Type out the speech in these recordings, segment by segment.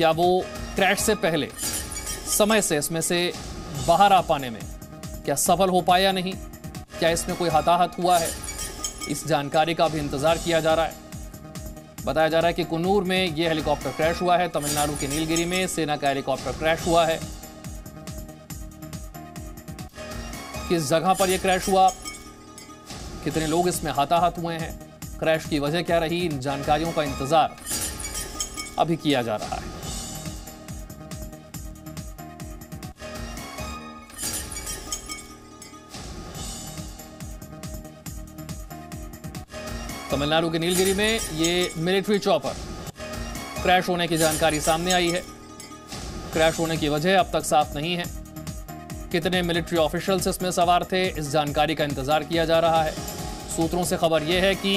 क्या वो क्रैश से पहले समय से इसमें से बाहर आ पाने में क्या सफल हो पाया नहीं? क्या इसमें कोई हताहत हुआ है? इस जानकारी का भी इंतजार किया जा रहा है। बताया जा रहा है कि कुन्नूर में यह हेलीकॉप्टर क्रैश हुआ है। तमिलनाडु के नीलगिरी में सेना का हेलीकॉप्टर क्रैश हुआ है। किस जगह पर यह क्रैश हुआ, कितने लोग इसमें हताहत हुए हैं, क्रैश की वजह क्या रही, इन जानकारियों का इंतजार अभी किया जा रहा है। तमिलनाडु के नीलगिरी में ये मिलिट्री चॉपर क्रैश होने की जानकारी सामने आई है। क्रैश होने की वजह अब तक साफ नहीं है। कितने मिलिट्री ऑफिशियल्स इसमें सवार थे, इस जानकारी का इंतजार किया जा रहा है। सूत्रों से खबर यह है कि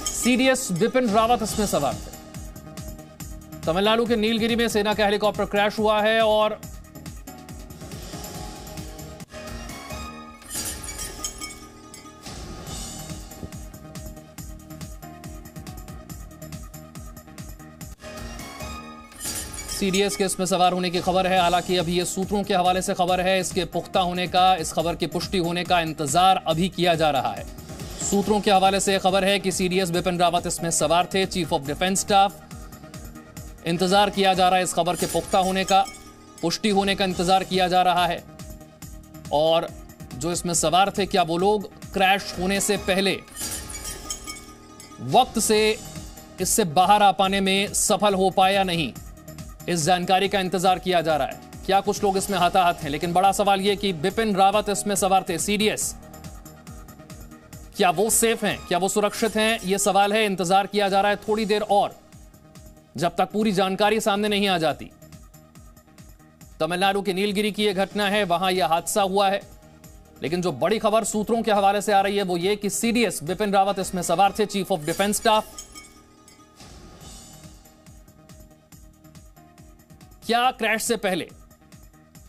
सीडीएस बिपिन रावत इसमें सवार थे। तमिलनाडु के नीलगिरी में सेना का हेलीकॉप्टर क्रैश हुआ है और सीडीएस के इसमें सवार होने की खबर है। हालांकि अभी ये सूत्रों के हवाले से खबर है, इसके पुख्ता होने का, इस खबर की पुष्टि होने का इंतजार अभी किया जा रहा है। सूत्रों के हवाले से खबर है कि सीडीएस बिपिन रावत इसमें सवार थे, चीफ ऑफ डिफेंस स्टाफ। इंतजार किया जा रहा है इस खबर के पुख्ता होने का, पुष्टि होने का इंतजार किया जा रहा है। और जो इसमें सवार थे, क्या वो लोग क्रैश होने से पहले वक्त से इससे बाहर आ पाने में सफल हो पाया नहीं, इस जानकारी का इंतजार किया जा रहा है। क्या कुछ लोग इसमें हताहत हैं, लेकिन बड़ा सवाल यह कि बिपिन रावत इसमें सवार थे, सीडीएस, क्या वो सेफ हैं, क्या वो सुरक्षित हैं, यह सवाल है। इंतजार किया जा रहा है थोड़ी देर और, जब तक पूरी जानकारी सामने नहीं आ जाती। तमिलनाडु के नीलगिरी की यह घटना है, वहां यह हादसा हुआ है। लेकिन जो बड़ी खबर सूत्रों के हवाले से आ रही है वो ये कि सीडीएस बिपिन रावत इसमें सवार थे, चीफ ऑफ डिफेंस स्टाफ। क्या क्रैश से पहले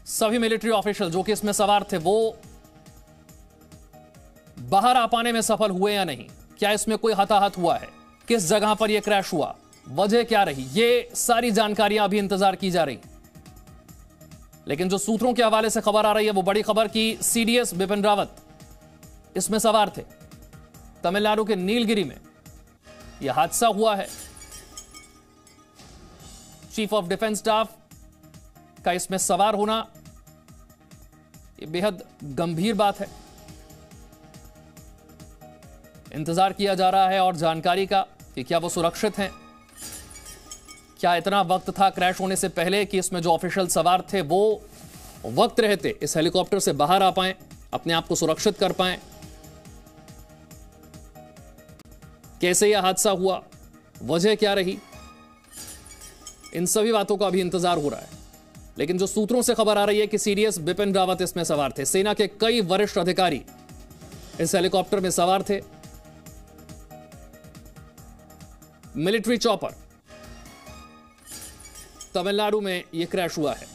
सभी मिलिट्री ऑफिशियल जो कि इसमें सवार थे वो बाहर आ पाने में सफल हुए या नहीं? क्या इसमें कोई हताहत हुआ है? किस जगह पर यह क्रैश हुआ, वजह क्या रही? ये सारी जानकारियां अभी इंतजार की जा रही। लेकिन जो सूत्रों के हवाले से खबर आ रही है वो बड़ी खबर कि सीडीएस बिपिन रावत इसमें सवार थे। तमिलनाडु के नीलगिरी में यह हादसा हुआ है। चीफ ऑफ डिफेंस स्टाफ का इसमें सवार होना यह बेहद गंभीर बात है। इंतजार किया जा रहा है और जानकारी का कि क्या वो सुरक्षित हैं, क्या इतना वक्त था क्रैश होने से पहले कि इसमें जो ऑफिशियल सवार थे वो वक्त रहते इस हेलीकॉप्टर से बाहर आ पाएं, अपने आप को सुरक्षित कर पाएं। कैसे यह हादसा हुआ, वजह क्या रही, इन सभी बातों का अभी इंतजार हो रहा है। लेकिन जो सूत्रों से खबर आ रही है कि सीडीएस बिपिन रावत इसमें सवार थे, सेना के कई वरिष्ठ अधिकारी इस हेलीकॉप्टर में सवार थे। मिलिट्री चॉपर तमिलनाडु में यह क्रैश हुआ है।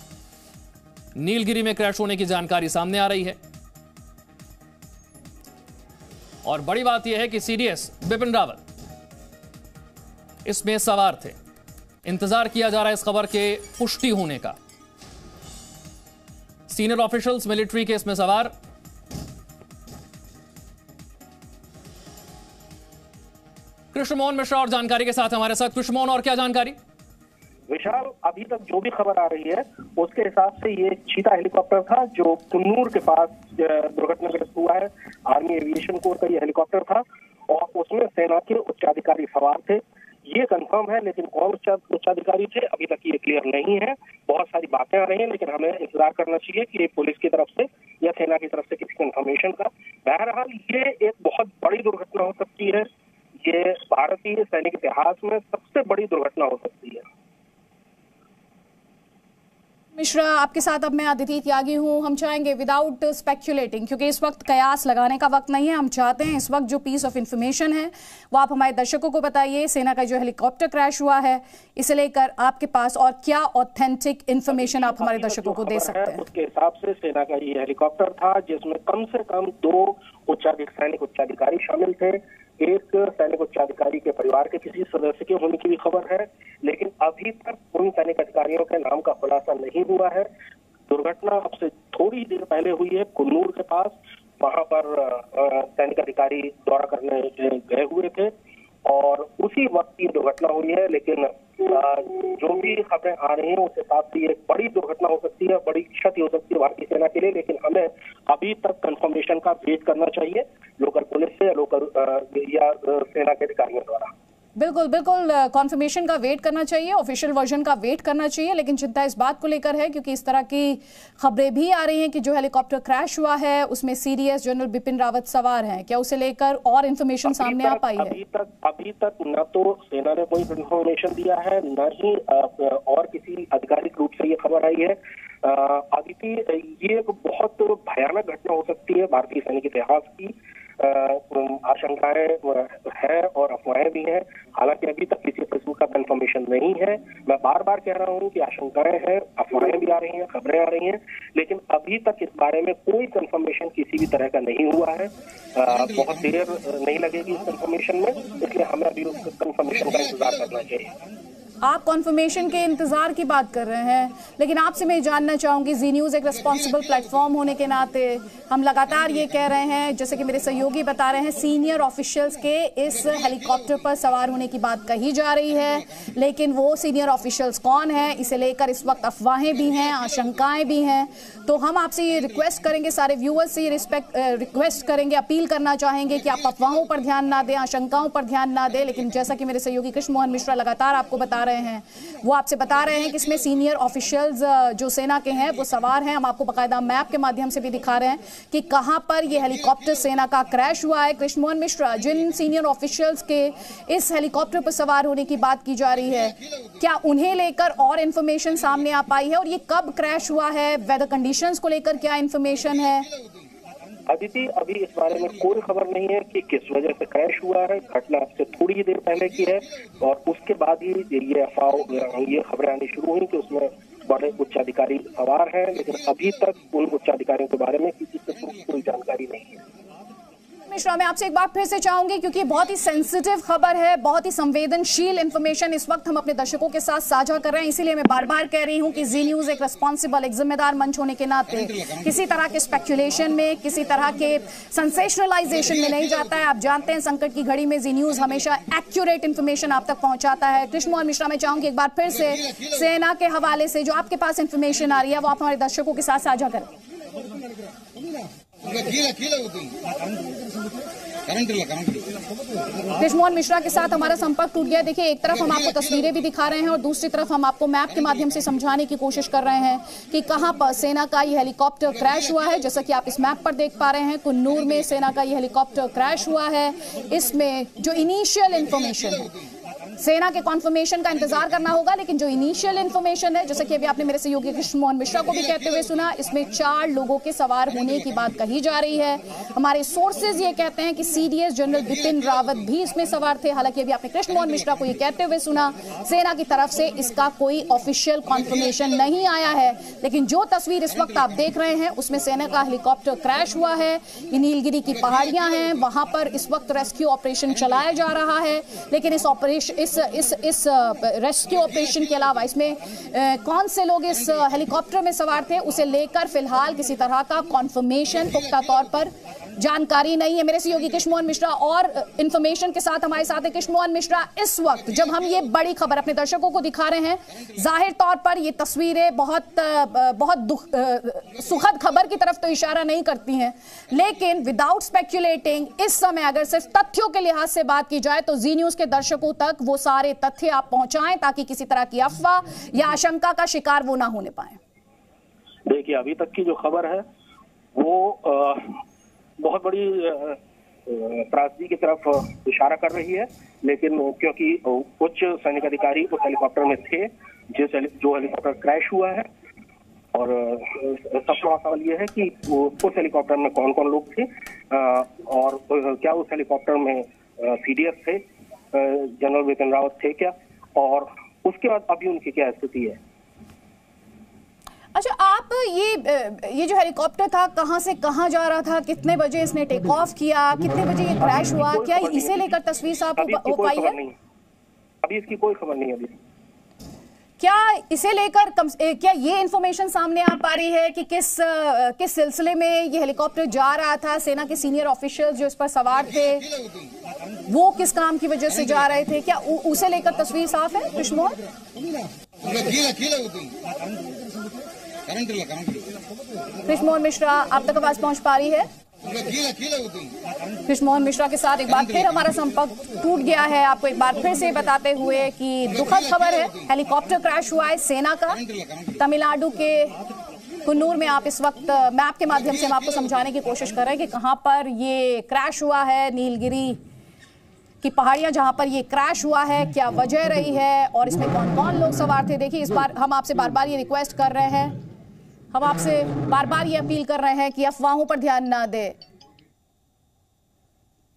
नीलगिरी में क्रैश होने की जानकारी सामने आ रही है। और बड़ी बात यह है कि सीडीएस बिपिन रावत इसमें सवार थे। इंतजार किया जा रहा है इस खबर के पुष्टि होने का। सीनियर ऑफिशियल्स मिलिट्री के इसमें सवार। कृष्ण मोहन मिश्रा और जानकारी के साथ हमारे साथ। कृष्ण मोहन, और क्या जानकारी? विशाल, अभी तक जो भी खबर आ रही है उसके हिसाब से ये चीता हेलीकॉप्टर था जो कुन्नूर के पास दुर्घटनाग्रस्त हुआ है। आर्मी एविएशन कोर का ये हेलीकॉप्टर था और उसमें सेना के उच्चाधिकारी सवार थे, ये कंफर्म है। लेकिन कौन उच्चाधिकारी थे अभी तक ये क्लियर नहीं है। बहुत सारी बातें आ रही हैं, लेकिन हमें इंतजार करना चाहिए कि ये पुलिस की तरफ से या सेना की तरफ से किसी कंफर्मेशन का। बहरहाल ये एक बहुत बड़ी दुर्घटना हो सकती है। ये भारतीय सैनिक इतिहास में सबसे बड़ी दुर्घटना हो सकती है। मिश्रा, आपके साथ अब मैं अदिति त्यागी हूं। हम चाहेंगे विदाउट स्पेक्युलेटिंग, क्योंकि इस वक्त कयास लगाने का वक्त नहीं है, हम चाहते हैं इस वक्त जो पीस ऑफ इंफॉर्मेशन है वो आप हमारे दर्शकों को बताइए। सेना का जो हेलीकॉप्टर क्रैश हुआ है इसे लेकर आपके पास और क्या ऑथेंटिक इंफॉर्मेशन आप हमारे दर्शकों को दे सकते हैं? उसके हिसाब से सेना का ये हेलीकॉप्टर था जिसमें कम से कम 2 सैनिक उच्चाधिकारी शामिल थे। एक सैनिक उच्चाधिकारी के परिवार के किसी सदस्य के होने की भी खबर है, लेकिन अभी तक उन सैनिक अधिकारियों के नाम का खुलासा नहीं हुआ है। दुर्घटना अब से थोड़ी देर पहले हुई है कुन्नूर के पास, वहां पर सैनिक अधिकारी दौरा करने गए हुए थे और उसी वक्त ये दुर्घटना हुई है। लेकिन जो भी खबरें आ रही हैं उस हिसाब से ये बड़ी दुर्घटना हो सकती है, बड़ी क्षति हो सकती है भारतीय सेना के लिए, लेकिन हमें अभी तक कंफर्मेशन का वेट करना चाहिए लोकल पुलिस से या सेना के अधिकारियों द्वारा। बिल्कुल बिल्कुल, कॉन्फर्मेशन का वेट करना चाहिए, ऑफिशियल वर्जन का वेट करना चाहिए, लेकिन चिंता इस बात को लेकर है क्योंकि इस तरह की खबरें भी आ रही हैं कि जो हेलीकॉप्टर क्रैश हुआ है उसमें सीडीएस जनरल बिपिन रावत सवार हैं। क्या उसे लेकर और इन्फॉर्मेशन सामने आ पाई है? अभी तक न तो सेना ने कोई इन्फॉर्मेशन दिया है, न ही और किसी आधिकारिक रूप से ये खबर आई है। अदिति, ये एक बहुत भयानक घटना हो सकती है भारतीय सैनिक इतिहास की। आशंकाएं हैं और अफवाहें भी हैं, हालांकि अभी तक किसी किस्म का कंफर्मेशन नहीं है। मैं बार बार कह रहा हूं कि आशंकाएं हैं, अफवाहें भी आ रही हैं, खबरें आ रही हैं, लेकिन अभी तक इस बारे में कोई कंफर्मेशन किसी भी तरह का नहीं हुआ है। बहुत देर नहीं लगेगी इस कंफर्मेशन में, इसलिए हमें अभी उस कंफर्मेशन का इंतजार करना चाहिए। आप कॉन्फर्मेशन के इंतजार की बात कर रहे हैं, लेकिन आपसे मैं जानना चाहूंगी, जी न्यूज़ एक रिस्पॉन्सिबल प्लेटफॉर्म होने के नाते हम लगातार ये कह रहे हैं, जैसे कि मेरे सहयोगी बता रहे हैं, सीनियर ऑफिशियल्स के इस हेलीकॉप्टर पर सवार होने की बात कही जा रही है, लेकिन वो सीनियर ऑफिशियल्स कौन है, इसे लेकर इस वक्त अफवाहें भी हैं, आशंकाएं भी हैं। तो हम आपसे ये रिक्वेस्ट करेंगे, सारे व्यूअर्स से ये रिक्वेस्ट करेंगे, अपील करना चाहेंगे कि आप अफवाहों पर ध्यान ना दें, आशंकाओं पर ध्यान ना दें। लेकिन जैसा कि मेरे सहयोगी कृष्ण मोहन मिश्रा लगातार आपको बता रहे हैं, वो आपसे बता रहे हैं कि इसमें सीनियर ऑफिशियल्स जो सेना के हैं वो सवार हैं। हम आपको बाकायदा मैप के माध्यम से भी दिखा रहे हैं कि कहां पर ये हेलीकॉप्टर सेना का क्रैश हुआ है। कृष्ण मोहन मिश्रा, जिन सीनियर ऑफिशियल्स के इस हेलीकॉप्टर पर सवार होने की बात की जा रही है, क्या उन्हें लेकर और इंफॉर्मेशन सामने आ पाई है और ये कब क्रैश हुआ है, वेदर कंडीशंस को लेकर क्या इंफॉर्मेशन है? अदिति, अभी इस बारे में कोई खबर नहीं है कि किस वजह से क्रैश हुआ है। घटना अब से थोड़ी ही देर पहले की है और उसके बाद ही ये खबरें आनी शुरू हुई कि उसमें बड़े उच्चाधिकारी सवार हैं, लेकिन अभी तक उन उच्चाधिकारियों के बारे में किसी किस्म की कोई जानकारी नहीं है। मिश्रा, मैं आपसे एक बार फिर से चाहूंगी, क्योंकि बहुत ही सेंसिटिव खबर है, बहुत ही संवेदनशील इंफॉर्मेशन इस वक्त हम अपने दर्शकों के साथ साझा कर रहे हैं, इसीलिए मैं बार बार कह रही हूं कि जी न्यूज़ एक रिस्पॉन्सिबल, एक जिम्मेदार मंच होने के नाते किसी तरह के स्पेकुलेशन में, किसी तरह के सेंसेशनलाइजेशन में नहीं जाता है। आप जानते हैं संकट की घड़ी में जी न्यूज़ हमेशा एक्यूरेट इंफॉर्मेशन आप तक पहुंचाता है। कृष्ण मोहन मिश्रा, मैं चाहूंगी एक बार फिर से सेना के हवाले से जो आपके पास इंफॉर्मेशन आ रही है वो आप हमारे दर्शकों के साथ साझा करें। कृष्ण मोहन मिश्रा के साथ हमारा संपर्क टूट गया। देखिए, एक तरफ हम आपको तस्वीरें भी दिखा रहे हैं और दूसरी तरफ हम आपको मैप के माध्यम से समझाने की कोशिश कर रहे हैं कि कहां पर सेना का ये हेलीकॉप्टर क्रैश हुआ है। जैसा कि आप इस मैप पर देख पा रहे हैं, कुन्नूर में सेना का ये हेलीकॉप्टर क्रैश हुआ है। इसमें जो इनिशियल इंफॉर्मेशन है, सेना के कॉन्फर्मेशन का इंतजार करना होगा, लेकिन जो इनिशियल इंफॉर्मेशन है, जैसे कि अभी आपने मेरे सहयोगी कृष्ण मोहन मिश्रा को भी कहते हुए सुना, इसमें 4 लोगों के सवार होने की बात कही जा रही है। हमारे सोर्सेज ये कहते हैं कि सीडीएस जनरल बिपिन रावत भी इसमें सवार थे। हालांकि अभी आपने कृष्ण मोहन मिश्रा को ये कहते हुए सुना, सेना की तरफ से इसका कोई ऑफिशियल कॉन्फर्मेशन नहीं आया है, लेकिन जो तस्वीर इस वक्त आप देख रहे हैं उसमें सेना का हेलीकॉप्टर क्रैश हुआ है। ये नीलगिरी की पहाड़ियां हैं, वहां पर इस वक्त रेस्क्यू ऑपरेशन चलाया जा रहा है, लेकिन इस रेस्क्यू ऑपरेशन के अलावा इसमें कौन से लोग इस हेलीकॉप्टर में सवार थे उसे लेकर फिलहाल किसी तरह का कॉन्फर्मेशन पुख्ता तौर पर जानकारी नहीं है। मेरे सहयोगी कृष्ण मोहन मिश्रा और इंफॉर्मेशन के साथ हमारे साथ है कृष्ण मोहन मिश्रा। इस वक्त जब हम ये बड़ी खबर अपने दर्शकों को दिखा रहे हैं, जाहिर तौर पर ये तस्वीरें बहुत सुखद खबर की तरफ तो इशारा नहीं करती हैं, लेकिन विदाउट स्पेक्युलेटिंग इस समय अगर सिर्फ तथ्यों के लिहाज से बात की जाए तो जी न्यूज़ के दर्शकों तक वो सारे तथ्य आप पहुंचाएं ताकि किसी तरह की अफवाह या आशंका का शिकार वो ना होने पाए। देखिए, अभी तक की जो खबर है वो बहुत बड़ी त्रासदी की तरफ इशारा कर रही है, लेकिन क्योंकि उच्च सैनिक अधिकारी उस हेलीकॉप्टर में थे जो हेलीकॉप्टर क्रैश हुआ है, और सबसे बड़ा सवाल यह है कि उस हेलीकॉप्टर में कौन कौन लोग थे और क्या उस हेलीकॉप्टर में सीडीएस थे, जनरल बिपिन रावत थे क्या, और उसके बाद अभी उनकी क्या स्थिति है। अच्छा, आप ये जो हेलीकॉप्टर था कहां से कहां जा रहा था, कितने बजे इसने टेक ऑफ किया, कितने बजे ये क्रैश हुआ, क्या इसे लेकर तस्वीर साफ हो पाई है? अभी इसकी कोई खबर नहीं है। अभी क्या इसे लेकर क्या ये इंफॉर्मेशन सामने आ पा रही है कि किस सिलसिले में ये हेलीकॉप्टर जा रहा था? सेना के सीनियर ऑफिशियल्स जो इस पर सवार थे वो किस काम की वजह से जा रहे थे? क्या उसे लेकर तस्वीर साफ है कृष्णमोहन? कृष्णमोहन मिश्रा, आप तक आवाज पहुंच पा रही है? कृष्णमोहन मिश्रा के साथ एक बार फिर हमारा संपर्क टूट गया है। आपको एक बार फिर से बताते हुए कि दुखद खबर है, हेलीकॉप्टर क्रैश हुआ है सेना का तमिलनाडु के कुन्नूर में। आप इस वक्त मैप के माध्यम से हम आपको समझाने की कोशिश कर रहे हैं कि कहां पर ये क्रैश हुआ है। नीलगिरी की पहाड़ियां जहां पर ये क्रैश हुआ है, क्या वजह रही है और इसमें कौन कौन लोग सवार थे। देखिए, इस बार हम आपसे बार बार ये रिक्वेस्ट कर रहे हैं, हम आपसे बार बार ये अपील कर रहे हैं कि अफवाहों पर ध्यान ना दे।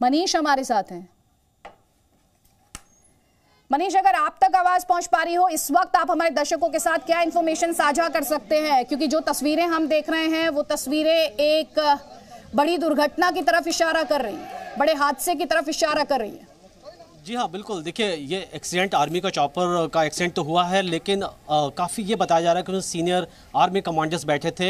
मनीष हमारे साथ हैं। मनीष, अगर आप तक आवाज पहुंच पा रही हो इस वक्त, आप हमारे दर्शकों के साथ क्या इंफॉर्मेशन साझा कर सकते हैं? क्योंकि जो तस्वीरें हम देख रहे हैं वो तस्वीरें एक बड़ी दुर्घटना की तरफ इशारा कर रही हैं, बड़े हादसे की तरफ इशारा कर रही है। जी हाँ, बिल्कुल। देखिए, ये एक्सीडेंट आर्मी का चॉपर का एक्सीडेंट तो हुआ है, लेकिन काफ़ी ये बताया जा रहा है कि उसमें सीनियर आर्मी कमांडर्स बैठे थे,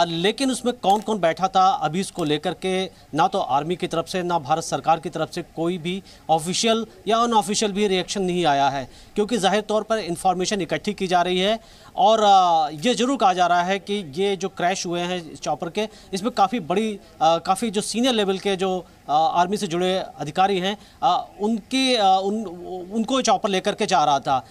लेकिन उसमें कौन कौन बैठा था अभी इसको लेकर के ना तो आर्मी की तरफ से ना भारत सरकार की तरफ से कोई भी ऑफिशियल या अनऑफिशियल भी रिएक्शन नहीं आया है, क्योंकि जाहिर तौर पर इंफॉर्मेशन इकट्ठी की जा रही है। और ये ज़रूर कहा जा रहा है कि ये जो क्रैश हुए हैं चॉपर के, इसमें काफ़ी जो सीनियर लेवल के जो आर्मी से जुड़े अधिकारी हैं उनको चॉपर लेकर के जा रहा था।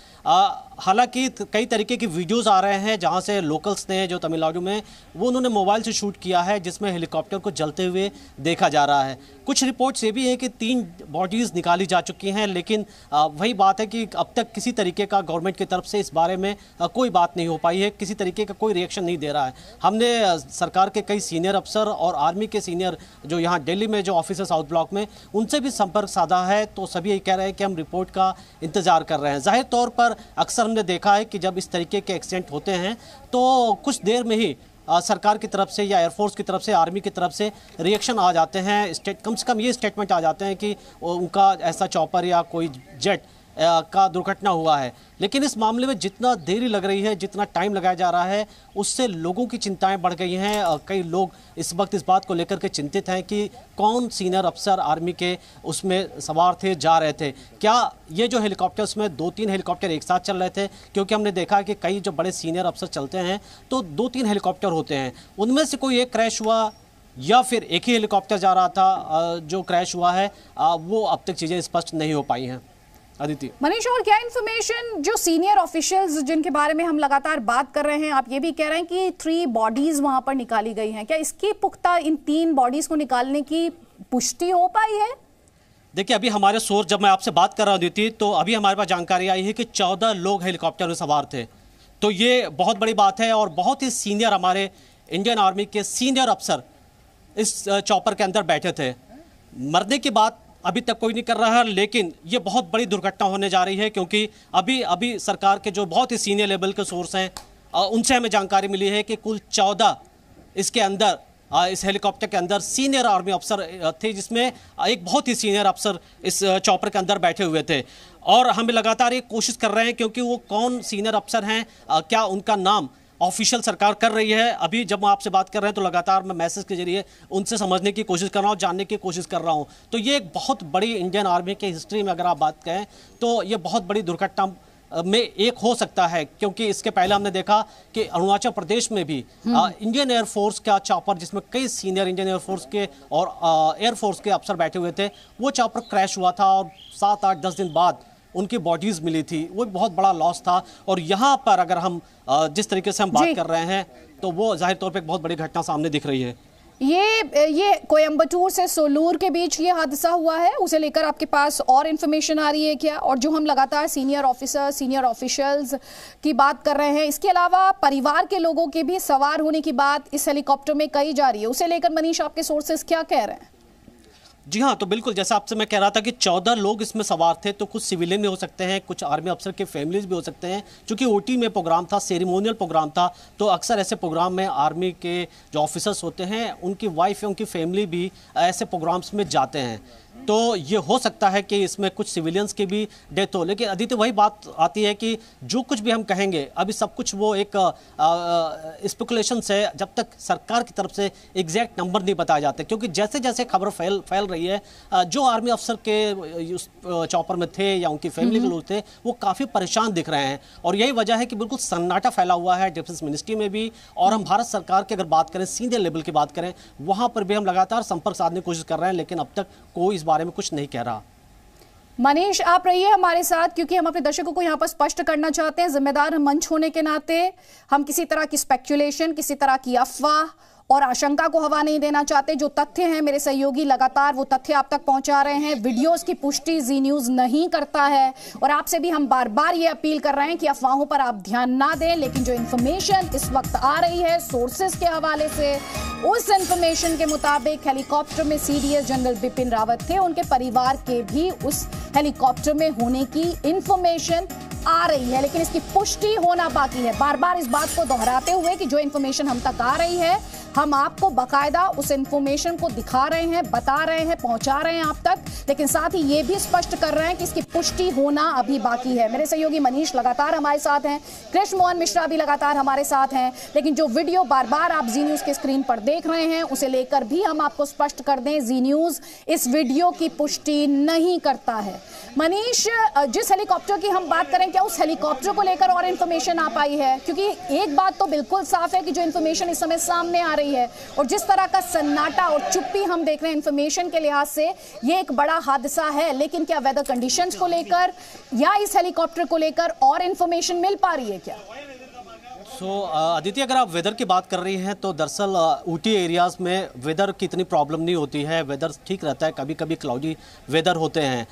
हालांकि कई तरीके की वीडियोस आ रहे हैं जहां से लोकल्स ने जो तमिलनाडु में वो उन्होंने मोबाइल से शूट किया है, जिसमें हेलीकॉप्टर को जलते हुए देखा जा रहा है। कुछ रिपोर्ट्स ये भी हैं कि 3 बॉडीज़ निकाली जा चुकी हैं, लेकिन वही बात है कि अब तक किसी तरीके का गवर्नमेंट की तरफ से इस बारे में कोई बात नहीं हो पाई है, किसी तरीके का कोई रिएक्शन नहीं दे रहा है। हमने सरकार के कई सीनियर अफसर और आर्मी के सीनियर जो यहाँ दिल्ली में जो ऑफिसर साउथ ब्लॉक में, उनसे भी संपर्क साधा है, तो सभी यही कह रहे हैं कि हम रिपोर्ट का इंतजार कर रहे हैं। जाहिर तौर पर अक्सर हमने देखा है कि जब इस तरीके के एक्सीडेंट होते हैं तो कुछ देर में ही सरकार की तरफ से या एयरफोर्स की तरफ से, आर्मी की तरफ से रिएक्शन आ जाते हैं। कम से कम ये स्टेटमेंट आ जाते हैं कि उनका ऐसा चॉपर या कोई जेट का दुर्घटना हुआ है। लेकिन इस मामले में जितना देरी लग रही है, जितना टाइम लगाया जा रहा है, उससे लोगों की चिंताएं बढ़ गई हैं। कई लोग इस वक्त इस बात को लेकर के चिंतित हैं कि कौन सीनियर अफसर आर्मी के उसमें सवार थे, जा रहे थे। क्या ये जो हेलीकॉप्टर्स में 2-3 हेलीकॉप्टर एक साथ चल रहे थे? क्योंकि हमने देखा कि कई जो बड़े सीनियर अफसर चलते हैं तो 2-3 हेलीकॉप्टर होते हैं, उनमें से कोई एक क्रैश हुआ या फिर एक ही हेलीकॉप्टर जा रहा था जो क्रैश हुआ है, वो अब तक चीज़ें स्पष्ट नहीं हो पाई हैं। अदिति। मनीष, और क्या इंफॉर्मेशन जो सीनियर ऑफिशियल्स जिनके बारे में हम लगातार बात कर रहे हैं, आप ये भी कह रहे हैं कि 3 बॉडीज वहां पर निकाली गई हैं, क्या इसकी पुख्ता इन 3 बॉडीज को निकालने की पुष्टि हो पाई है? देखिए, अभी हमारे सोर्स, जब मैं आपसे बात कर रहा हूँ अदिति, तो अभी हमारे पास जानकारी आई है कि 14 लोग हेलीकॉप्टर में सवार थे। तो ये बहुत बड़ी बात है और बहुत ही सीनियर हमारे इंडियन आर्मी के सीनियर अफसर इस चॉपर के अंदर बैठे थे। मरने की बात अभी तक कोई नहीं कर रहा है, लेकिन ये बहुत बड़ी दुर्घटना होने जा रही है, क्योंकि अभी सरकार के जो बहुत ही सीनियर लेवल के सोर्स हैं उनसे हमें जानकारी मिली है कि कुल 14 इसके अंदर इस हेलीकॉप्टर के अंदर सीनियर आर्मी अफसर थे, जिसमें एक बहुत ही सीनियर अफसर इस चॉपर के अंदर बैठे हुए थे। और हम लगातार ये कोशिश कर रहे हैं क्योंकि वो कौन सीनियर अफसर हैं, क्या उनका नाम ऑफिशियल सरकार कर रही है। अभी जब मैं आपसे बात कर रहे हैं तो लगातार मैं मैसेज के जरिए उनसे समझने की कोशिश कर रहा हूँ, जानने की कोशिश कर रहा हूँ। तो ये एक बहुत बड़ी इंडियन आर्मी के हिस्ट्री में अगर आप बात करें तो ये बहुत बड़ी दुर्घटना में एक हो सकता है, क्योंकि इसके पहले हमने देखा कि अरुणाचल प्रदेश में भी इंडियन एयरफोर्स का चॉपर, जिसमें कई सीनियर इंडियन एयरफोर्स के और एयरफोर्स के अफसर बैठे हुए थे, वो चॉपर क्रैश हुआ था और 7, 8, 10 दिन बाद उनकी बॉडीज मिली थी। वो बहुत बड़ा लॉस था। और यहाँ पर अगर हम जिस तरीके से हम बात कर रहे हैं तो वो जाहिर तौर पे एक बहुत बड़ी घटना सामने दिख रही है। ये कोयम्बटूर से सोलूर के बीच ये हादसा हुआ है, उसे लेकर आपके पास और इन्फॉर्मेशन आ रही है क्या? और जो हम लगातार सीनियर ऑफिसर, सीनियर ऑफिशियल्स की बात कर रहे हैं, इसके अलावा परिवार के लोगों के भी सवार होने की बात इस हेलीकॉप्टर में कही जा रही है, उसे लेकर मनीष आपके सोर्सेस क्या कह रहे हैं? जी हाँ, तो बिल्कुल जैसा आपसे मैं कह रहा था कि 14 लोग इसमें सवार थे, तो कुछ सिविलियन भी हो सकते हैं, कुछ आर्मी अफसर के फैमिलीज भी हो सकते हैं। क्योंकि ओटी में प्रोग्राम था, सेरेमोनियल प्रोग्राम था, तो अक्सर ऐसे प्रोग्राम में आर्मी के जो ऑफिसर्स होते हैं उनकी वाइफ या उनकी फैमिली भी ऐसे प्रोग्राम्स में जाते हैं। तो ये हो सकता है कि इसमें कुछ सिविलियंस की भी डेथ हो। लेकिन अदिति वही बात आती है कि जो कुछ भी हम कहेंगे अभी सब कुछ वो एक स्पेकुलेशन से, जब तक सरकार की तरफ से एग्जैक्ट नंबर नहीं बताए जाते। क्योंकि जैसे जैसे खबर फैल रही है, जो आर्मी अफसर के चॉपर में थे या उनकी फैमिली के लोग थे वो काफ़ी परेशान दिख रहे हैं। और यही वजह है कि बिल्कुल सन्नाटा फैला हुआ है डिफेंस मिनिस्ट्री में भी। और हम भारत सरकार की अगर बात करें, सीनियर लेवल की बात करें, वहाँ पर भी हम लगातार संपर्क साधने की कोशिश कर रहे हैं, लेकिन अब तक कोई इस बारे में कुछ नहीं कह रहा। मनीष, आप रहिए हमारे साथ, क्योंकि हम अपने दर्शकों को यहाँ पर स्पष्ट करना चाहते हैं, जिम्मेदार मंच होने के नाते हम किसी तरह की स्पेक्युलेशन, किसी तरह की अफवाह और आशंका को हवा नहीं देना चाहते। जो तथ्य हैं, मेरे सहयोगी लगातार वो तथ्य आप तक पहुंचा रहे हैं। वीडियोस की पुष्टि जी न्यूज नहीं करता है और आपसे भी हम बार बार ये अपील कर रहे हैं कि अफवाहों पर आप ध्यान ना दें। लेकिन जो इन्फॉर्मेशन इस वक्त आ रही है सोर्सेस के हवाले से, उस इन्फॉर्मेशन के मुताबिक हेलीकॉप्टर में सीडीएस जनरल बिपिन रावत थे, उनके परिवार के भी उस हेलीकॉप्टर में होने की इन्फॉर्मेशन आ रही है, लेकिन इसकी पुष्टि होना बाकी है। बार बार इस बात को दोहराते हुए कि जो इन्फॉर्मेशन हम तक आ रही है, हम आपको बकायदा उस इन्फॉर्मेशन को दिखा रहे हैं, बता रहे हैं, पहुंचा रहे हैं आप तक, लेकिन साथ ही ये भी स्पष्ट कर रहे हैं कि इसकी पुष्टि होना अभी बाकी है। मेरे सहयोगी मनीष लगातार हमारे साथ हैं, कृष्ण मोहन मिश्रा भी लगातार हमारे साथ हैं, लेकिन जो वीडियो बार बार आप जी न्यूज के स्क्रीन पर देख रहे हैं उसे लेकर भी हम आपको स्पष्ट कर दें, जी न्यूज इस वीडियो की पुष्टि नहीं करता है। मनीष, जिस हेलीकॉप्टर की हम बात करें, क्या उस हेलीकॉप्टर को लेकर और इन्फॉर्मेशन आ पाई है? क्योंकि एक बात तो बिल्कुल साफ है कि जो इन्फॉर्मेशन इस समय सामने आ रही है और जिस तरह का सन्नाटा और चुप्पी हम देख रहे हैं इन्फॉर्मेशन के लिहाज से, ये एक बड़ा हादसा है। लेकिन क्या वेदर कंडीशंस को लेकर या इस हेलीकॉप्टर को लेकर और इन्फॉर्मेशन मिल पा रही है क्या? अदिति, अगर आप वेदर की बात कर रही हैं तो दरअसल ऊटी एरियाज़ में वेदर की इतनी प्रॉब्लम नहीं होती है, वेदर ठीक रहता है, कभी कभी क्लाउडी वेदर होते हैं।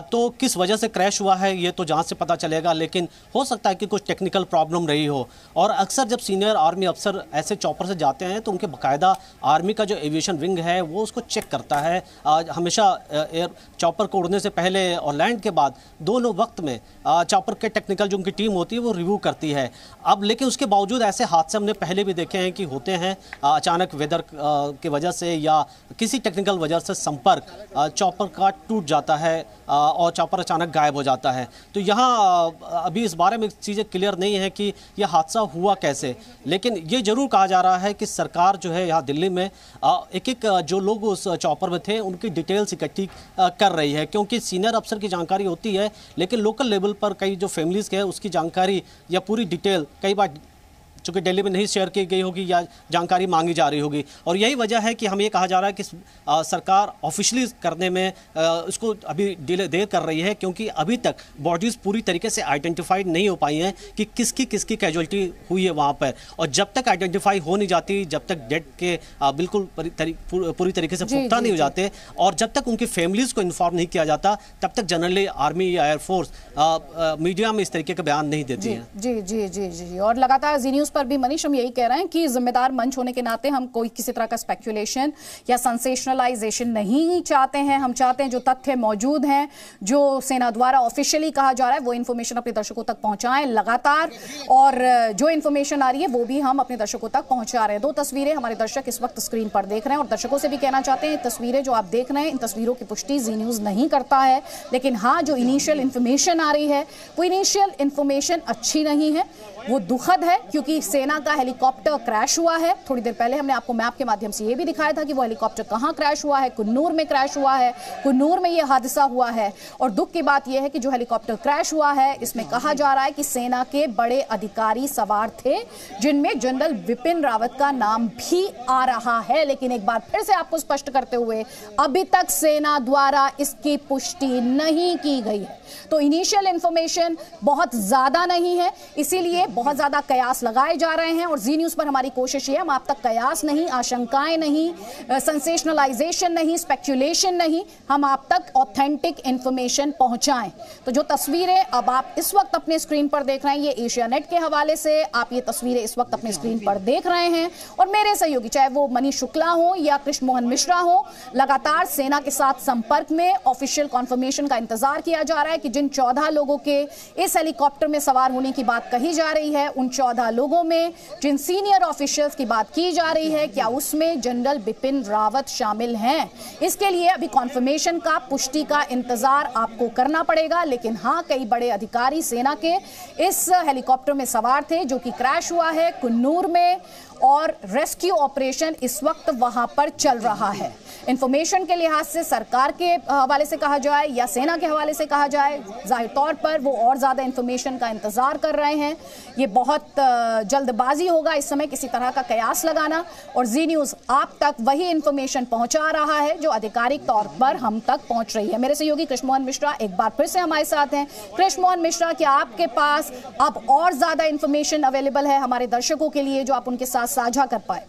तो किस वजह से क्रैश हुआ है ये तो जांच से पता चलेगा, लेकिन हो सकता है कि कुछ टेक्निकल प्रॉब्लम रही हो। और अक्सर जब सीनियर आर्मी अफसर ऐसे चॉपर से जाते हैं तो उनके बाकायदा आर्मी का जो एविएशन विंग है वो उसको चेक करता है हमेशा एयर चॉपर को उड़ने से पहले और लैंड के बाद, दोनों वक्त में चॉपर के टेक्निकल जो उनकी टीम होती है वो रिव्यू करती है। अब लेकिन उसके बावजूद ऐसे हादसे हमने पहले भी देखे हैं कि होते हैं, अचानक वेदर की वजह से या किसी टेक्निकल वजह से संपर्क चॉपर का टूट जाता है और चॉपर अचानक गायब हो जाता है। तो यहाँ अभी इस बारे में चीज़ें क्लियर नहीं है कि यह हादसा हुआ कैसे, लेकिन ये जरूर कहा जा रहा है कि सरकार जो है यहाँ दिल्ली में एक एक जो लोग उस चॉपर में थे उनकी डिटेल्स इकट्ठी कर रही है। क्योंकि सीनियर अफसर की जानकारी होती है, लेकिन लोकल लेवल पर कई जो फैमिलीज़ के हैं उसकी जानकारी या पूरी डिटेल कई बार चूँकि दिल्ली में नहीं शेयर की गई होगी या जानकारी मांगी जा रही होगी। और यही वजह है कि हमें ये कहा जा रहा है कि सरकार ऑफिशियली करने में इसको अभी देर कर रही है, क्योंकि अभी तक बॉडीज़ पूरी तरीके से आइडेंटिफाइड नहीं हो पाई हैं कि किसकी कैजुअलिटी हुई है वहाँ पर। और जब तक आइडेंटिफाई हो नहीं जाती, जब तक डेड के बिल्कुल पूरी तरीके से पुख्ता नहीं हो जाते और जब तक उनकी फैमिलीज़ को इन्फॉर्म नहीं किया जाता, तब तक जनरली आर्मी या एयरफोर्स मीडिया में इस तरीके का बयान नहीं देती है। जी जी जी जी। और लगातार जी न्यूज़ पर भी मनीष हम यही कह रहे हैं कि जिम्मेदार मंच होने के नाते हम कोई किसी तरह का स्पेक्युलेशन या सेंसेशनलाइजेशन नहीं चाहते हैं। हम चाहते हैं जो तथ्य मौजूद हैं, जो सेना द्वारा ऑफिशियली कहा जा रहा है, वो इन्फॉर्मेशन अपने दर्शकों तक पहुंचाएं लगातार, और जो इन्फॉर्मेशन आ रही है वो भी हम अपने दर्शकों तक पहुंचा रहे हैं। दो तस्वीरें हमारे दर्शक इस वक्त स्क्रीन पर देख रहे हैं और दर्शकों से भी कहना चाहते हैं तस्वीरें जो आप देख रहे हैं, इन तस्वीरों की पुष्टि जी न्यूज़ नहीं करता है, लेकिन हाँ जो इनिशियल इन्फॉर्मेशन आ रही है वो इनिशियल इन्फॉर्मेशन अच्छी नहीं है, वो दुखद है, क्योंकि सेना का हेलीकॉप्टर क्रैश हुआ है। थोड़ी देर पहले हमने आपको मैप के माध्यम से ये भी दिखाया था कि वो हेलीकॉप्टर कहां क्रैश हुआ है, कुन्नूर में क्रैश हुआ है, कुन्नूर में ये हादसा हुआ है। और दुख की बात यह है कि जो हेलीकॉप्टर क्रैश हुआ है इसमें कहा जा रहा है कि सेना के बड़े अधिकारी सवार थे, जिनमें जनरल बिपिन रावत का नाम भी आ रहा है। लेकिन एक बार फिर से आपको स्पष्ट करते हुए, अभी तक सेना द्वारा इसकी पुष्टि नहीं की गई है। तो इनिशियल इंफॉर्मेशन बहुत ज्यादा नहीं है, इसीलिए बहुत ज्यादा कयास लगाए जा रहे हैं और जी न्यूज पर हमारी कोशिश है हम आप तक कयास नहीं, आशंकाएं नहीं, सेंसेशनलाइजेशन नहीं, स्पेक्युलेशन नहीं, हम आप तक ऑथेंटिक इंफॉर्मेशन पहुंचाएं। तो जो तस्वीरें अब आप इस वक्त अपने स्क्रीन पर देख रहे हैं, ये एशिया नेट के हवाले से आप ये तस्वीरें इस वक्त अपने स्क्रीन पर देख रहे हैं और मेरे सहयोगी चाहे वो मनीष शुक्ला हो या कृष्ण मोहन मिश्रा हो, लगातार सेना के साथ संपर्क में, ऑफिशियल कॉन्फर्मेशन का इंतजार किया जा रहा है कि जिन 14 लोगों के इस हेलीकॉप्टर में सवार होने की बात कही जा रही है, उन 14 लोगों में जिन सीनियर ऑफिशियल्स की बात की जा रही है, क्या उसमें जनरल बिपिन रावत शामिल हैं? इसके लिए अभी कॉन्फर्मेशन का, पुष्टि का इंतजार आपको करना पड़ेगा। लेकिन हाँ, कई बड़े अधिकारी सेना के इस हेलीकॉप्टर में सवार थे जो कि क्रैश हुआ है कुन्नूर में और रेस्क्यू ऑपरेशन इस वक्त वहां पर चल रहा है। इंफॉर्मेशन के लिहाज से सरकार के हवाले से कहा जाए या सेना के हवाले से कहा जाए, जाहिर तौर पर वो और ज्यादा इंफॉर्मेशन का इंतजार कर रहे हैं। ये बहुत जल्दबाजी होगा इस समय किसी तरह का कयास लगाना और जी न्यूज आप तक वही इंफॉर्मेशन पहुंचा रहा है जो आधिकारिक तौर पर हम तक पहुंच रही है। मेरे सहयोगी कृष्ण मोहन मिश्रा एक बार फिर से हमारे साथ हैं। कृष्ण मोहन मिश्रा, क्या आपके पास अब और ज्यादा इंफॉर्मेशन अवेलेबल है हमारे दर्शकों के लिए जो आप उनके साथ साझा कर पाए?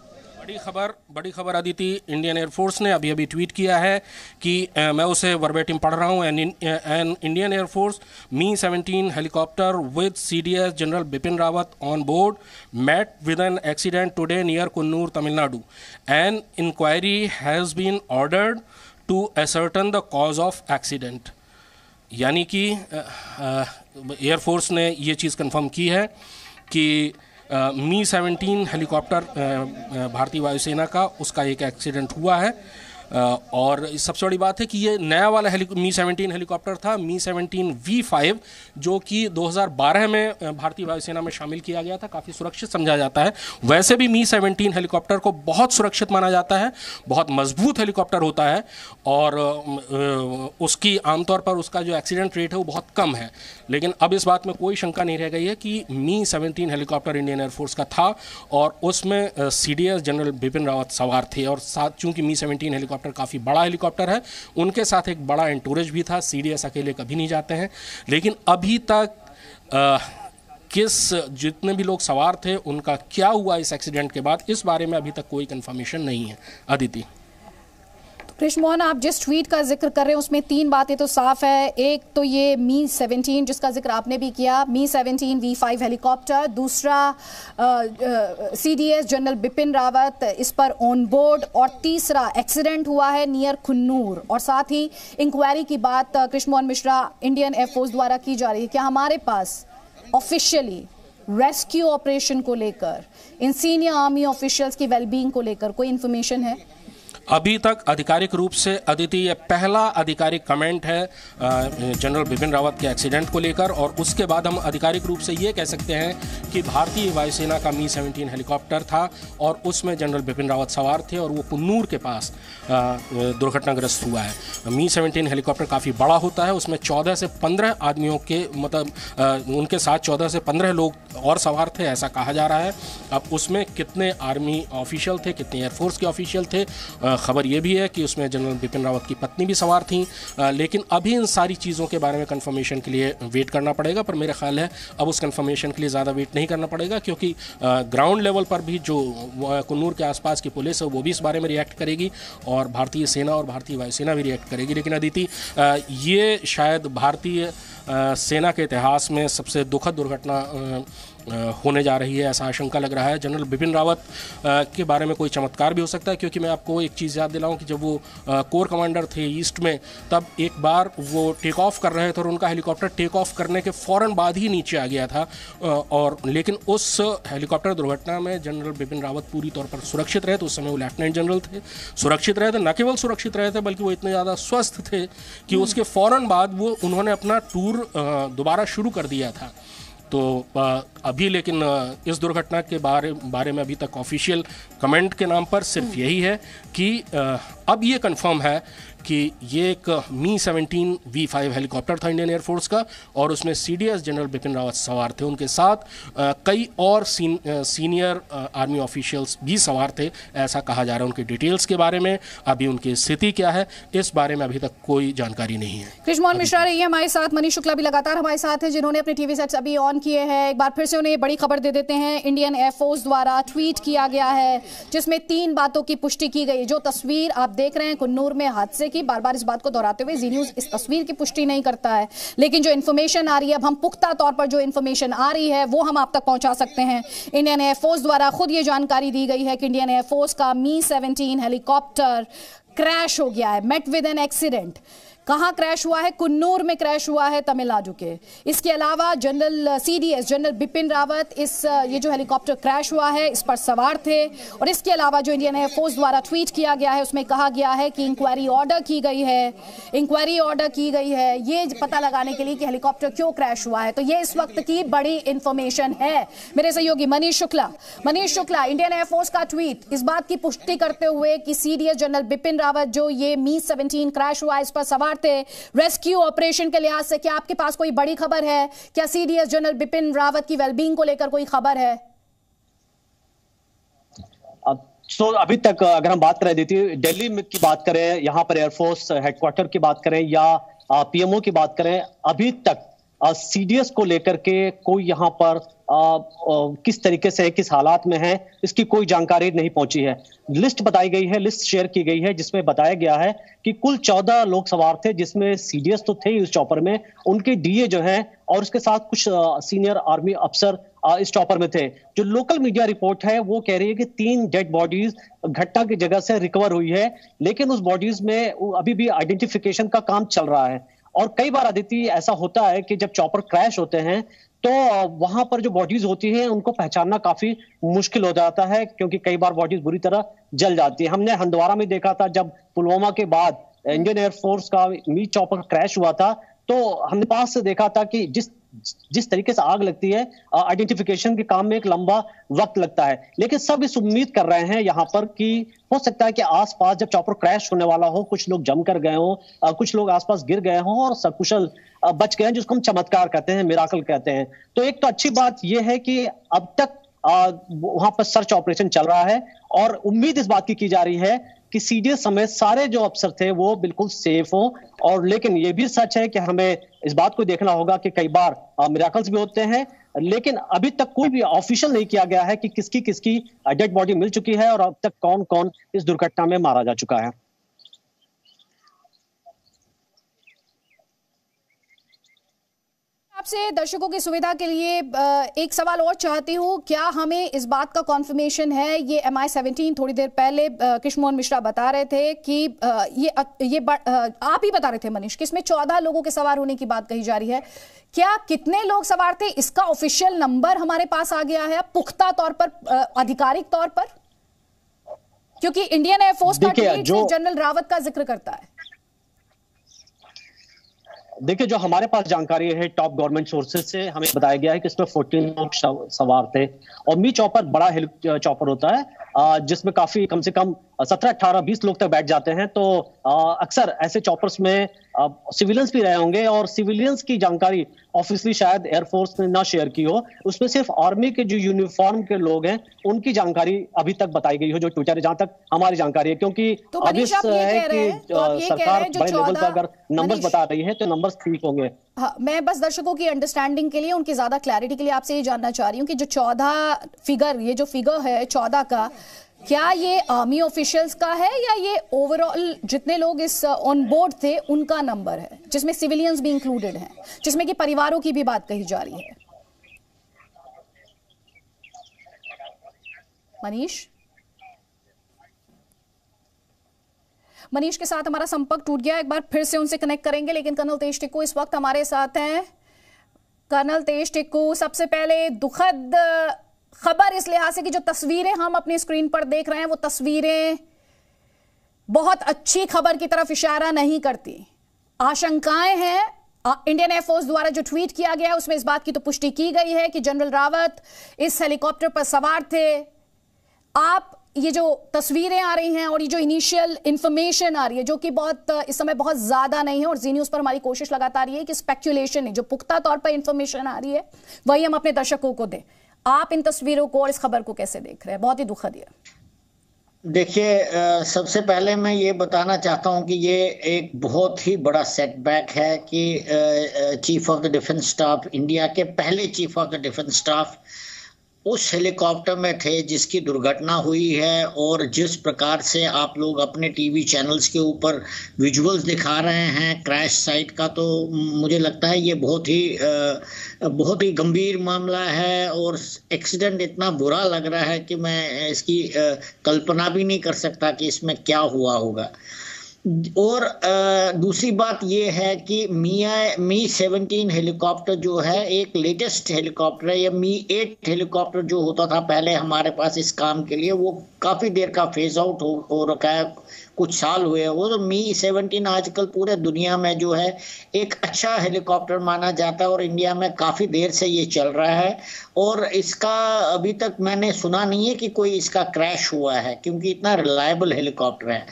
बड़ी खबर अदिति, इंडियन एयरफोर्स ने अभी अभी ट्वीट किया है कि मैं उसे वर्बेटिम पढ़ रहा हूँ। एन इंडियन एयरफोर्स मी-17 helicopter with CDS general Bipin Rawat on board met with an accident today near Coonoor, Tamil Nadu. An inquiry has been ordered to ascertain the cause of accident. यानी कि एयरफोर्स ने ये चीज़ कंफर्म की है कि मी-17 हेलीकॉप्टर भारतीय वायुसेना का, उसका एक एक्सीडेंट हुआ है। और सबसे बड़ी बात है कि ये नया वाला मी-17 हेलीकॉप्टर था, मी-17 V5, जो कि 2012 में भारतीय वायुसेना में शामिल किया गया था। काफ़ी सुरक्षित समझा जाता है। वैसे भी मी-17 हेलीकॉप्टर को बहुत सुरक्षित माना जाता है, बहुत मजबूत हेलीकॉप्टर होता है और उसकी आमतौर पर उसका जो एक्सीडेंट रेट है वो बहुत कम है। लेकिन अब इस बात में कोई शंका नहीं रह गई है कि मी-17 हेलीकॉप्टर इंडियन एयरफोर्स का था और उसमें CDS जनरल बिपिन रावत सवार थे। और साथ चूंकि मी-17 हेलीकॉप्टर काफ़ी बड़ा हेलीकॉप्टर है, उनके साथ एक बड़ा एंटूरेज भी था। CDS अकेले कभी नहीं जाते हैं। लेकिन अभी तक जितने भी लोग सवार थे उनका क्या हुआ इस एक्सीडेंट के बाद, इस बारे में अभी तक कोई कंफर्मेशन नहीं है। अदिति, कृष्ण मोहन, आप जिस ट्वीट का जिक्र कर रहे हैं उसमें 3 बातें तो साफ है। एक तो ये मी-17 जिसका जिक्र आपने भी किया, मी-17 V5 हेलीकॉप्टर। दूसरा CDS जनरल बिपिन रावत इस पर ऑन बोर्ड। और तीसरा एक्सीडेंट हुआ है नियर कुन्नूर। और साथ ही इंक्वायरी की बात कृष्ण मोहन मिश्रा इंडियन एयरफोर्स द्वारा की जा रही है। क्या हमारे पास ऑफिशियली रेस्क्यू ऑपरेशन को लेकर, इन सीनियर आर्मी ऑफिशियल्स की वेलबींग को लेकर कोई इंफॉर्मेशन है? अभी तक आधिकारिक रूप से अदिति ये पहला आधिकारिक कमेंट है जनरल बिपिन रावत के एक्सीडेंट को लेकर। और उसके बाद हम आधिकारिक रूप से ये कह सकते हैं कि भारतीय वायुसेना का मी-17 हेलीकॉप्टर था और उसमें जनरल बिपिन रावत सवार थे और वो कुन्नूर के पास दुर्घटनाग्रस्त हुआ है। मी-17 हेलीकॉप्टर काफ़ी बड़ा होता है, उसमें 14 से 15 आदमियों के मतलब उनके साथ 14 से 15 लोग और सवार थे, ऐसा कहा जा रहा है। अब उसमें कितने आर्मी ऑफिशियल थे, कितने एयरफोर्स के ऑफिशियल थे, खबर ये भी है कि उसमें जनरल बिपिन रावत की पत्नी भी सवार थी। लेकिन अभी इन सारी चीज़ों के बारे में कंफर्मेशन के लिए वेट करना पड़ेगा। पर मेरा ख्याल है अब उस कंफर्मेशन के लिए ज़्यादा वेट नहीं करना पड़ेगा, क्योंकि ग्राउंड लेवल पर भी जो कुन्नूर के आसपास की पुलिस है वो भी इस बारे में रिएक्ट करेगी और भारतीय सेना और भारतीय वायुसेना भी रिएक्ट करेगी। लेकिन अदिति, ये शायद भारतीय सेना के इतिहास में सबसे दुखद दुर्घटना होने जा रही है, ऐसा आशंका लग रहा है। जनरल बिपिन रावत के बारे में कोई चमत्कार भी हो सकता है, क्योंकि मैं आपको एक चीज़ याद दिलाऊं कि जब वो कोर कमांडर थे ईस्ट में, तब एक बार वो टेक ऑफ कर रहे थे और उनका हेलीकॉप्टर टेक ऑफ करने के फ़ौरन बाद ही नीचे आ गया था। और लेकिन उस हेलीकॉप्टर दुर्घटना में जनरल बिपिन रावत पूरी तौर पर सुरक्षित रहे थे। उस समय वो लेफ्टिनेंट जनरल थे, सुरक्षित रहे थे। न केवल सुरक्षित रहे थे बल्कि वो इतने ज़्यादा स्वस्थ थे कि उसके फ़ौरन बाद वो उन्होंने अपना टूर दोबारा शुरू कर दिया था। तो अभी लेकिन इस दुर्घटना के बारे में अभी तक ऑफिशियल कमेंट के नाम पर सिर्फ यही है कि अब ये कंफर्म है कि ये एक Mi-17 V5 हेलीकॉप्टर था इंडियन एयरफोर्स का, और उसमें CDS जनरल बिपिन रावत सवार थे। उनके साथ कई और सीनियर आर्मी ऑफिशियल्स भी सवार थे, ऐसा कहा जा रहा है। उनकी डिटेल्स के बारे में, अभी उनकी स्थिति क्या है, इस बारे में अभी तक कोई जानकारी नहीं है। कृष्णमोहन मिश्रा रही है हमारे साथ, मनीष शुक्ला भी लगातार हमारे साथ है, जिन्होंने अपने टीवी सेट्स अभी ऑन किए हैं। एक बार फिर से उन्हें बड़ी खबर दे देते हैं। इंडियन एयरफोर्स द्वारा ट्वीट किया गया है जिसमें 3 बातों की पुष्टि की गई। जो तस्वीर आप देख रहे हैं कुन्नूर में हादसे की, बार बार इस बात को दोहराते हुए जी न्यूज़ इस तस्वीर की पुष्टि नहीं करता है, लेकिन जो इन्फॉर्मेशन आ रही है, अब हम पुख्ता तौर पर जो इन्फॉर्मेशन आ रही है वो हम आप तक पहुंचा सकते हैं। इंडियन एयरफोर्स द्वारा खुद ये जानकारी दी गई है कि इंडियन एयरफोर्स का Mi-17 हेलीकॉप्टर क्रैश हो गया है, मेट विद एन एक्सीडेंट। कहां क्रैश हुआ है? कुन्नूर में क्रैश हुआ है, तमिलनाडु के। इसके अलावा general CDS general Bipin Rawat ये जो हेलीकॉप्टर क्रैश हुआ है इस पर सवार थे। और इसके अलावा जो इंडियन एयरफोर्स द्वारा ट्वीट किया गया है उसमें कहा गया है कि इंक्वायरी ऑर्डर की गई है ये पता लगाने के लिए कि हेलीकॉप्टर क्यों क्रैश हुआ है। तो ये इस वक्त की बड़ी इंफॉर्मेशन है। मेरे सहयोगी मनीष शुक्ला, इंडियन एयरफोर्स का ट्वीट इस बात की पुष्टि करते हुए कि CDS जनरल बिपिन रावत जो ये Mi-17 क्रैश हुआ इस पर सवार थे, रेस्क्यू ऑपरेशन के लिहाज से क्या आपके पास कोई बड़ी खबर है? क्या CDS जनरल बिपिन रावत की वेलबींग को लेकर कोई खबर है? अभी तक अगर हम बात करें दिल्ली की बात करें, यहाँ पर एयरफोर्स हेडक्वार्टर की बात करें या PMO की बात करें, अभी तक CDS को लेकर के कोई यहाँ पर किस तरीके से किस हालात में है इसकी कोई जानकारी नहीं पहुंची है। लिस्ट बताई गई है, लिस्ट शेयर की गई है जिसमें बताया गया है कि कुल 14 लोग सवार थे, जिसमें CDS तो थे ही उस चॉपर में, उनके DA जो हैं और उसके साथ कुछ सीनियर आर्मी अफसर इस चॉपर में थे। जो लोकल मीडिया रिपोर्ट है वो कह रही है कि 3 डेड बॉडीज घटना की जगह से रिकवर हुई है, लेकिन उस बॉडीज में अभी भी आइडेंटिफिकेशन का काम चल रहा है। और कई बार आदित्य ऐसा होता है कि जब चॉपर क्रैश होते हैं तो वहां पर जो बॉडीज होती हैं उनको पहचानना काफी मुश्किल हो जाता है, क्योंकि कई बार बॉडीज बुरी तरह जल जाती है। हमने हंदवाड़ा में देखा था जब पुलवामा के बाद इंडियन एयरफोर्स का मी चॉपर क्रैश हुआ था, तो हमने पास से देखा था कि जिस तरीके से आग लगती है, आइडेंटिफिकेशन के काम में एक लंबा वक्त लगता है। लेकिन सब इस उम्मीद कर रहे हैं यहाँ पर कि हो सकता है कि आसपास जब चॉपर क्रैश होने वाला हो कुछ लोग जम कर गए हों, कुछ लोग आसपास गिर गए हों और सकुशल बच गए हैं, जिसको हम चमत्कार कहते हैं, मिराकल कहते हैं। तो एक तो अच्छी बात यह है कि अब तक वहां पर सर्च ऑपरेशन चल रहा है और उम्मीद इस बात की जा रही है कि CDS समेत सारे जो अफसर थे वो बिल्कुल सेफ हो। और लेकिन ये भी सच है कि हमें इस बात को देखना होगा कि कई बार मिराकल्स भी होते हैं, लेकिन अभी तक कोई भी ऑफिशियल नहीं किया गया है कि किसकी डेड बॉडी मिल चुकी है और अब तक कौन कौन इस दुर्घटना में मारा जा चुका है। आपसे दर्शकों की सुविधा के लिए एक सवाल और चाहती हूँ, क्या हमें इस बात का कॉन्फर्मेशन है, ये Mi-17 थोड़ी देर पहले कृष्णमोहन मिश्रा बता रहे थे कि आप ही बता रहे थे मनीष कि इसमें 14 लोगों के सवार होने की बात कही जा रही है। क्या कितने लोग सवार थे इसका ऑफिशियल नंबर हमारे पास आ गया है पुख्ता तौर पर, आधिकारिक तौर पर? क्योंकि इंडियन एयरफोर्स का ट्वीट जनरल रावत का जिक्र करता है। देखिए, जो हमारे पास जानकारी है टॉप गवर्नमेंट सोर्सेज से हमें बताया गया है कि इसमें 14 लोग सवार थे। और मी चॉपर बड़ा हेली चॉपर होता है जिसमें काफी कम से कम 17, 18, 20 लोग तक बैठ जाते हैं। तो अक्सर ऐसे चॉपर्स में सिविलियंस भी रहे होंगे और सिविलियंस की जानकारी ऑफिशियली शायद एयरफोर्स ने ना शेयर की हो, उसमें सिर्फ आर्मी के जो यूनिफॉर्म के लोग हैं उनकी जानकारी अभी तक बताई गई हो, जो ट्विटर है, जहां तक हमारी जानकारी है। क्योंकि अभी है कि सरकार बड़े लेवल पर अगर नंबर्स बता रही है तो नंबर्स ठीक होंगे। हाँ, मैं बस दर्शकों की अंडरस्टैंडिंग के लिए, उनकी ज्यादा क्लैरिटी के लिए आपसे ये जानना चाह रही हूँ कि जो 14 फिगर, ये जो फिगर है 14 का, क्या ये आर्मी ऑफिशियल्स का है या ये ओवरऑल जितने लोग इस ऑन बोर्ड थे उनका नंबर है, जिसमें सिविलियंस भी इंक्लूडेड हैं, जिसमें कि परिवारों की भी बात कही जा रही है? मनीष के साथ हमारा संपर्क टूट गया, एक बार फिर से उनसे कनेक्ट करेंगे। लेकिन कर्नल तेज टिक्कू इस वक्त हमारे साथ हैं। कर्नल तेज टिक्कू, सबसे पहले दुखद खबर इस लिहाज से कि जो तस्वीरें हम अपनी स्क्रीन पर देख रहे हैं वो तस्वीरें बहुत अच्छी खबर की तरफ इशारा नहीं करती। आशंकाएं हैं। इंडियन एयरफोर्स द्वारा जो ट्वीट किया गया है उसमें इस बात की तो पुष्टि की गई है कि जनरल रावत इस हेलीकॉप्टर पर सवार थे। आप ये जो तस्वीरें आ रही हैं और ये जो इनिशियल इंफॉर्मेशन आ रही है, जो कि बहुत इस समय बहुत ज्यादा नहीं है, और जी न्यूज पर हमारी कोशिश लगातार ये है कि स्पेक्यूलेशन है, जो पुख्ता तौर पर इंफॉर्मेशन आ रही है वही हम अपने दर्शकों को दें। आप इन तस्वीरों को और इस खबर को कैसे देख रहे हैं? बहुत ही दुखद है। देखिए, सबसे पहले मैं ये बताना चाहता हूं कि ये एक बहुत ही बड़ा सेटबैक है कि chief of the defence staff, India के पहले chief of the defence staff उस हेलीकॉप्टर में थे जिसकी दुर्घटना हुई है, और जिस प्रकार से आप लोग अपने टीवी चैनल्स के ऊपर विजुअल्स दिखा रहे हैं क्रैश साइट का, तो मुझे लगता है ये बहुत ही गंभीर मामला है और एक्सीडेंट इतना बुरा लग रहा है कि मैं इसकी कल्पना भी नहीं कर सकता कि इसमें क्या हुआ होगा। और दूसरी बात यह है कि मी 17 हेलीकॉप्टर जो है एक लेटेस्ट हेलीकॉप्टर है। या मी 8 हेलीकॉप्टर जो होता था पहले हमारे पास इस काम के लिए, वो काफ़ी देर का फेज आउट हो रखा है, कुछ साल हुए हैं वो। तो मी 17 आजकल पूरे दुनिया में जो है एक अच्छा हेलीकॉप्टर माना जाता है और इंडिया में काफ़ी देर से ये चल रहा है, और इसका अभी तक मैंने सुना नहीं है कि कोई इसका क्रैश हुआ है, क्योंकि इतना रिलायबल हेलीकॉप्टर है।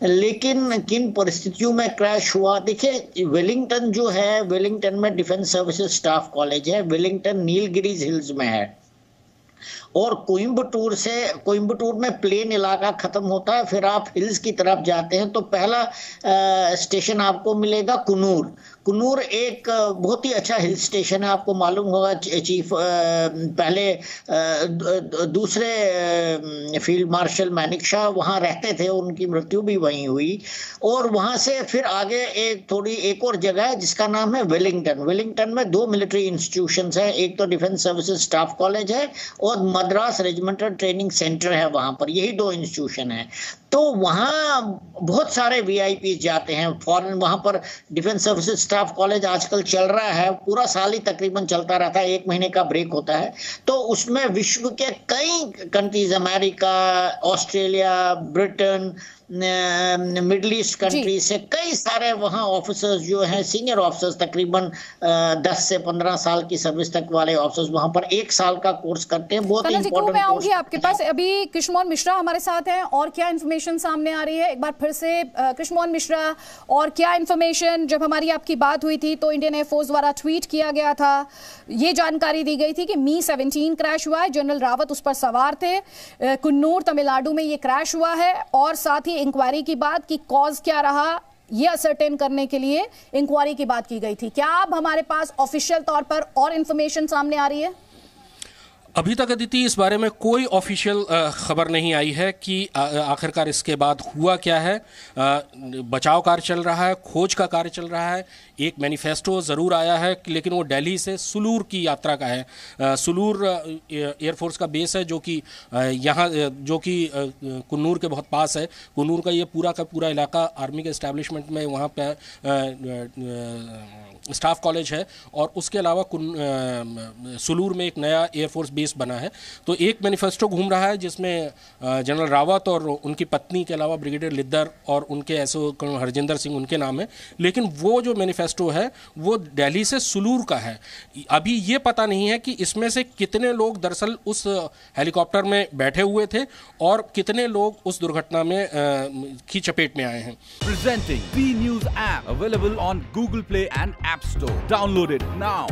लेकिन किन परिस्थितियों में क्रैश हुआ, देखिए वेलिंगटन जो है, वेलिंगटन में डिफेंस सर्विसेज स्टाफ कॉलेज है, वेलिंगटन नीलगिरीज हिल्स में है, और कोयम्बटूर में प्लेन इलाका खत्म होता है, फिर आप हिल्स की तरफ जाते हैं तो पहला स्टेशन आपको मिलेगा कुन्नूर एक बहुत ही अच्छा हिल स्टेशन है। आपको मालूम होगा चीफ पहले दूसरे फील्ड मार्शल मानेकशॉ वहाँ रहते थे, उनकी मृत्यु भी वहीं हुई। और वहाँ से फिर आगे एक और जगह है जिसका नाम है वेलिंगटन में 2 मिलिट्री इंस्टीट्यूशंस हैं, एक तो डिफेंस सर्विसेज स्टाफ कॉलेज है और मद्रास रेजिमेंटल ट्रेनिंग सेंटर है वहाँ पर, यही 2 इंस्टीट्यूशन है। तो वहाँ बहुत सारे वीआईपी जाते हैं फॉरेन, वहाँ पर डिफेंस सर्विसेज स्टाफ कॉलेज आजकल चल रहा है, पूरा साल ही तकरीबन चलता रहता है, 1 महीने का ब्रेक होता है। तो उसमें विश्व के कई countries, America, Australia, Britain, middle east country से कई सारे वहाँ ऑफिसर्स जो हैं, सीनियर ऑफिसर्स, तकरीबन 10 से 15 साल की सर्विस तक वाले ऑफिसर्स वहाँ पर 1 साल का कोर्स करते हैं। बहुत इंपॉर्टेंट। मैं आऊंगी आपके पास। अभी कृष्णमोहन मिश्रा हमारे साथ हैं, और क्या इन्फॉर्मेशन सामने आ रही है एक बार फिर से? कृष्णमोहन मिश्रा, और क्या इन्फॉर्मेशन? जब हमारी आपकी बात हुई थी तो इंडियन एयरफोर्स द्वारा ट्वीट किया गया था, ये जानकारी दी गई थी कि मी 17 क्रैश हुआ है, जनरल रावत उस पर सवार थे, कुन्नूर तमिलनाडु में ये क्रैश हुआ है, और साथ ही इंक्वायरी की बात कि कॉज क्या रहा ये असरटेन करने के लिए इंक्वायरी की बात की गई थी। क्या अब हमारे पास ऑफिशियल तौर पर और इंफॉर्मेशन सामने आ रही है? अभी तक अदिति इस बारे में कोई ऑफिशियल खबर नहीं आई है कि आखिरकार इसके बाद हुआ क्या है। बचाव कार्य चल रहा है, खोज का कार्य चल रहा है। एक मैनिफेस्टो ज़रूर आया है, लेकिन वो दिल्ली से सुलूर की यात्रा का है। सुलूर एयरफोर्स का बेस है जो कि यहाँ जो कि कुन्नूर के बहुत पास है। कुन्नूर का ये पूरा का पूरा इलाका आर्मी के इस्टेब्लिशमेंट में वहाँ पे स्टाफ कॉलेज है, और उसके अलावा सुलूर में एक नया एयरफोर्स बेस बना है। तो एक मैनिफेस्टो घूम रहा है जिसमें जनरल रावत और उनकी पत्नी के अलावा ब्रिगेडियर लिद्दर और उनके एसओ हरजिंदर सिंह उनके नाम है, लेकिन वो जो मैनिफेस्टो है वो दिल्ली से सुलूर का है। अभी ये पता नहीं है कि इसमें से कितने लोग दरअसल उस हेलीकॉप्टर में बैठे हुए थे और कितने लोग उस दुर्घटना में की चपेट में आए हैं। Presenting B News app available on Google Play and App Store. Download it now.